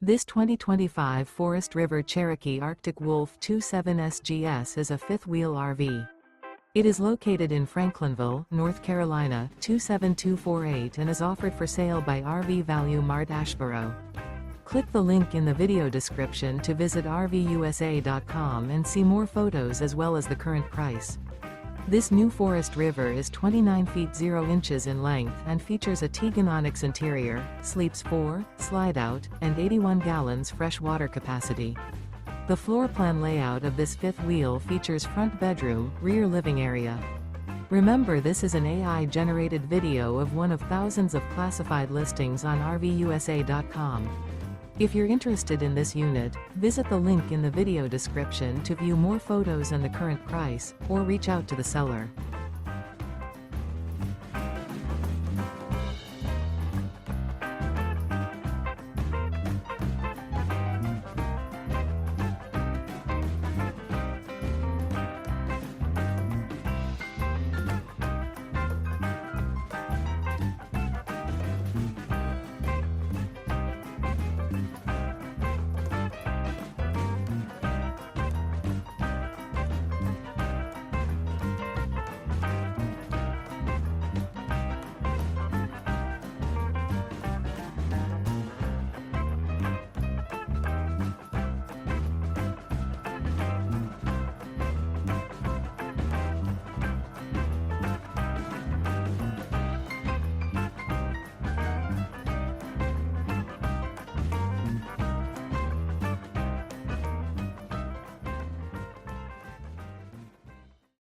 This 2025 Forest River Cherokee Arctic Wolf 27 SGS is a fifth-wheel RV. It is located in Franklinville, North Carolina, 27248 and is offered for sale by RV Value Mart Asheboro. Click the link in the video description to visit RVUSA.com and see more photos as well as the current price. This new Forest River is 29 feet 0 inches in length and features a Teagan Onyx interior, sleeps 4, Slideout, and 81 gallons fresh water capacity. The floor plan layout of this fifth wheel features front bedroom, rear living area. Remember, this is an AI-generated video of one of thousands of classified listings on RVUSA.com. If you're interested in this unit, visit the link in the video description to view more photos and the current price, or reach out to the seller.